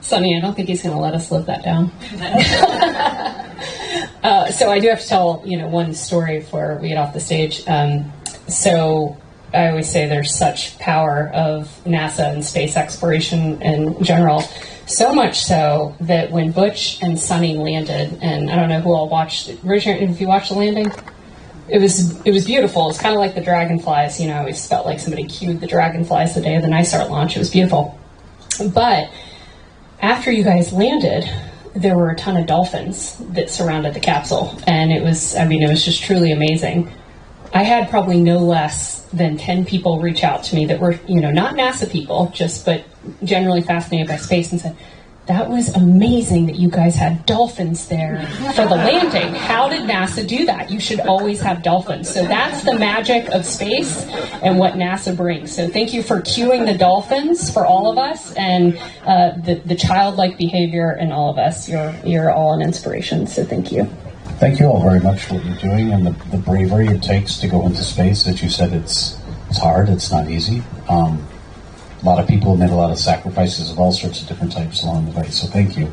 Sonny, I don't think he's going to let us live that down. So I do have to tell, one story before we get off the stage. So I always say there's such power of NASA and space exploration in general, so much so that when Butch and Sonny landed, and I don't know who all watched, Richard, if you watched the landing, it was beautiful. It's kind of like the dragonflies, I always felt like somebody cued the dragonflies the day of the NISART launch. It was beautiful. But after you guys landed, there were a ton of dolphins that surrounded the capsule, and it was just truly amazing. I had probably no less than 10 people reach out to me that were, not NASA people, but generally fascinated by space, and said, that was amazing that you guys had dolphins there for the landing. How did NASA do that? You should always have dolphins. So that's the magic of space and what NASA brings. So thank you for cueing the dolphins for all of us, and the childlike behavior in all of us. You're all an inspiration, so thank you. Thank you all very much for what you're doing and the bravery it takes to go into space. As you said, it's hard, it's not easy. A lot of people have made a lot of sacrifices of all sorts of different types along the way, so thank you.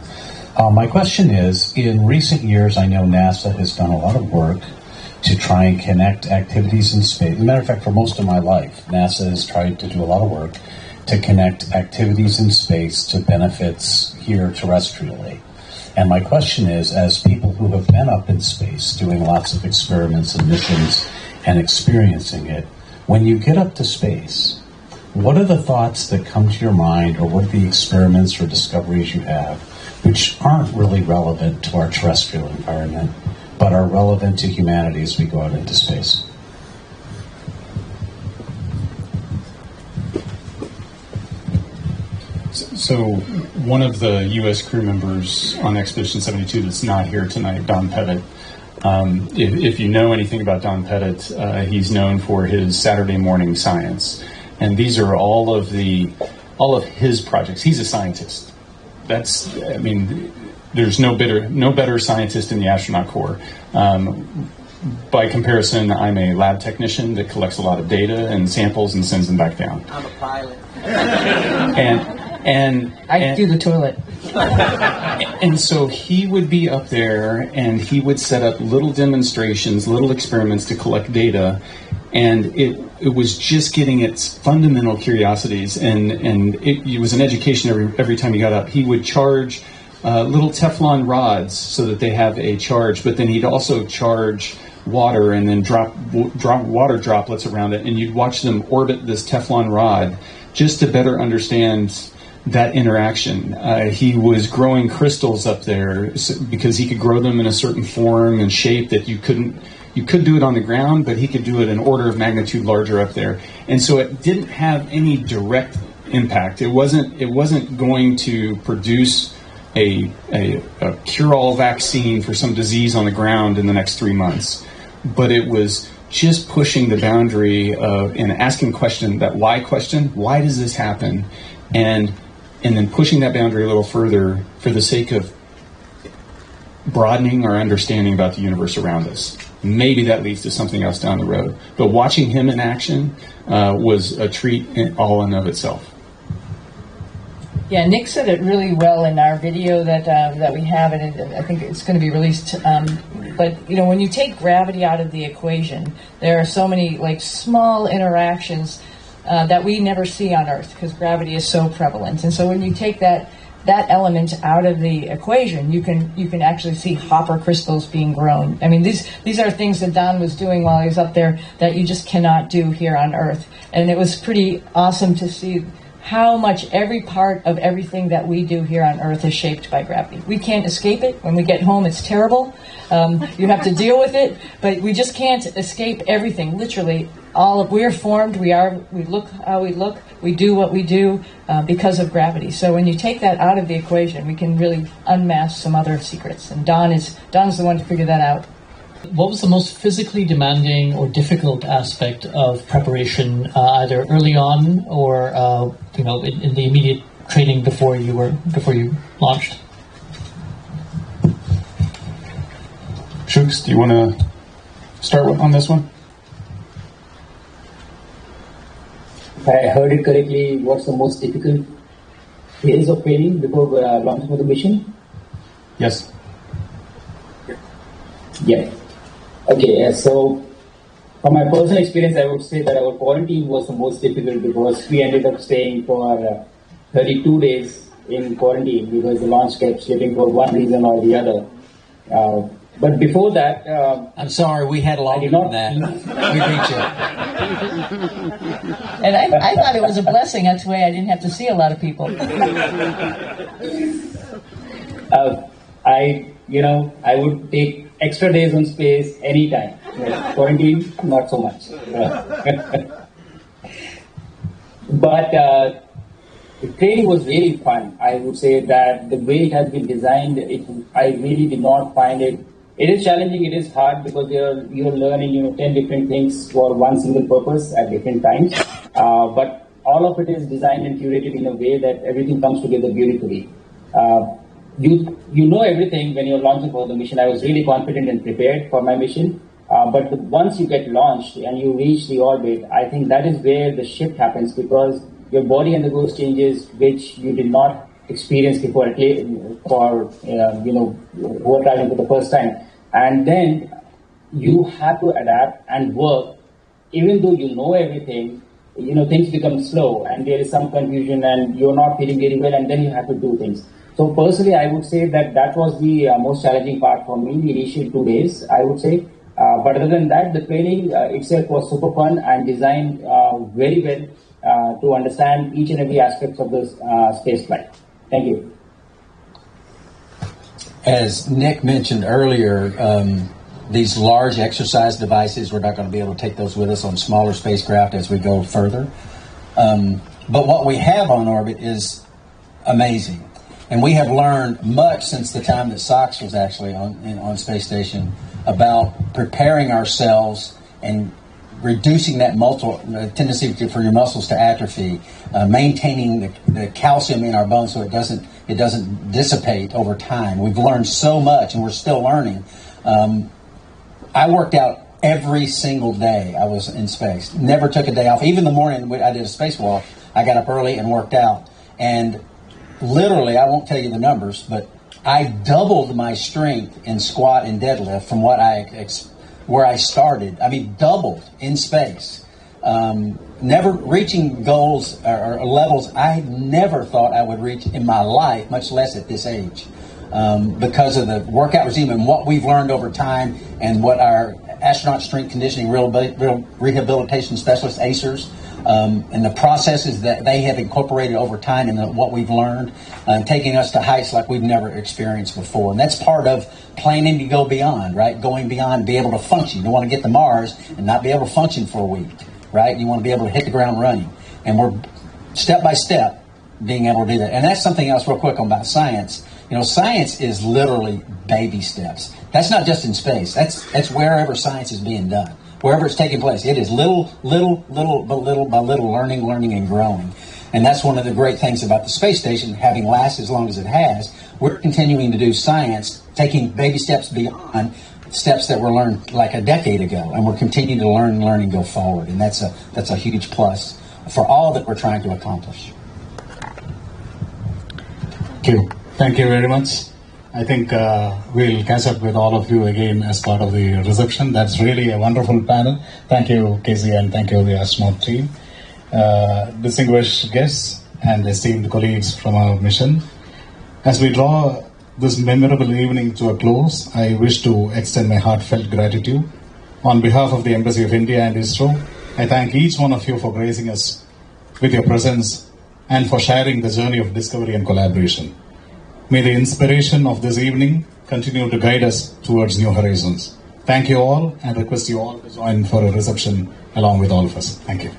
My question is, in recent years, I know NASA has done a lot of work to try and connect activities in space. As a matter of fact, for most of my life, NASA has tried to do a lot of work to connect activities in space to benefits here terrestrially. And my question is, as people who have been up in space doing lots of experiments and missions and experiencing it, when you get up to space, what are the thoughts that come to your mind, or what are the experiments or discoveries you have which aren't really relevant to our terrestrial environment, but are relevant to humanity as we go out into space? So one of the U.S. crew members on Expedition 72 that's not here tonight, Don Pettit, if you know anything about Don Pettit, he's known for his Saturday morning science. And these are all of his projects. He's a scientist. There's no better scientist in the astronaut corps. By comparison, I'm a lab technician that collects a lot of data and samples and sends them back down. I'm a pilot. And I do the toilet. And so he would be up there and he would set up little demonstrations, little experiments to collect data, and it was just getting its fundamental curiosities, and it was an education every time he got up. He would charge little Teflon rods so that they have a charge, but then he'd also charge water and then drop water droplets around it, and you'd watch them orbit this Teflon rod just to better understand that interaction. He was growing crystals up there because he could grow them in a certain form and shape that you could do it on the ground, but he could do it an order of magnitude larger up there. And so it didn't have any direct impact. It wasn't going to produce a cure-all vaccine for some disease on the ground in the next 3 months. But it was just pushing the boundary and asking that why question, why does this happen? And then pushing that boundary a little further for the sake of broadening our understanding about the universe around us. Maybe that leads to something else down the road. But watching him in action was a treat all in of itself. Yeah, Nick said it really well in our video that we have, and I think it's going to be released. But when you take gravity out of the equation, there are so many small interactions that we never see on Earth because gravity is so prevalent. And so when you take that element out of the equation, you can actually see hopper crystals being grown. I mean, these are things that Don was doing while he was up there that you just cannot do here on Earth. And it was pretty awesome to see how much every part of everything that we do here on Earth is shaped by gravity. We can't escape it. When we get home, it's terrible. You have to deal with it, but we just can't escape everything. Literally, we are formed. We look how we look. We do what we do because of gravity. So when you take that out of the equation, we can really unmask some other secrets. And Don's the one to figure that out. What was the most physically demanding or difficult aspect of preparation, either early on or in the immediate training before you launched? Shooks, do you want to start on this one? If I heard it correctly, what's the most difficult? days of training before launching for the mission? Yes. Yeah. Okay, so from my personal experience, I would say that our quarantine was the most difficult because we ended up staying for 32 days in quarantine because the launch kept slipping for one reason or the other. But before that, I'm sorry, we had longer than that. We beat you. And I thought it was a blessing. That's why I didn't have to see a lot of people. I would take extra days on space anytime. Quarantine, not so much. But the training was really fun. I would say that the way it has been designed, I really did not find it. It is challenging. It is hard because you're learning 10 different things for one single purpose at different times. But all of it is designed and curated in a way that everything comes together beautifully. You know everything when you're launching for the mission. I was really confident and prepared for my mission. But once you get launched and you reach the orbit, I think that is where the shift happens because your body undergoes changes which you did not experience before, at least for who are traveling for the first time. And then you have to adapt and work, even though you know everything. Things become slow and there is some confusion and you're not feeling very well, and then you have to do things. So personally, I would say that was the most challenging part for me, the initial 2 days, I would say. But other than that, the training itself was super fun and designed very well to understand each and every aspect of the space flight. Thank you. As Nick mentioned earlier, these large exercise devices, we're not going to be able to take those with us on smaller spacecraft as we go further. But what we have on orbit is amazing. And we have learned much since the time that SOX was actually on space station about preparing ourselves and reducing that tendency for your muscles to atrophy, maintaining the calcium in our bones so it doesn't dissipate over time. We've learned so much, and we're still learning. I worked out every single day I was in space. Never took a day off. Even the morning I did a spacewalk, I got up early and worked out. And literally, I won't tell you the numbers, but I doubled my strength in squat and deadlift from where I started. I mean, doubled in space. Never reaching goals or levels I never thought I would reach in my life, much less at this age, because of the workout regime and what we've learned over time and what our astronaut strength conditioning rehabilitation specialists, ACERs, and the processes that they have incorporated over time and what we've learned, taking us to heights like we've never experienced before. And that's part of planning to go beyond, right? Going beyond, be able to function. You don't want to get to Mars and not be able to function for a week, right? You want to be able to hit the ground running. And we're step by step being able to do that. And that's something else real quick about science. Science is literally baby steps. That's not just in space. That's wherever science is being done. Wherever it's taking place, it is little by little, learning and growing. And that's one of the great things about the space station, having lasted as long as it has. We're continuing to do science, taking baby steps beyond steps that were learned like a decade ago. And we're continuing to learn and go forward. And that's a huge plus for all that we're trying to accomplish. Thank you very much. I think we'll catch up with all of you again as part of the reception. That's really a wonderful panel. Thank you, Casey, and thank you, the astronaut team. Distinguished guests and esteemed colleagues from our mission. As we draw this memorable evening to a close, I wish to extend my heartfelt gratitude. On behalf of the Embassy of India and ISRO, I thank each one of you for gracing us with your presence and for sharing the journey of discovery and collaboration. May the inspiration of this evening continue to guide us towards new horizons. Thank you all, and request you all to join for a reception along with all of us. Thank you.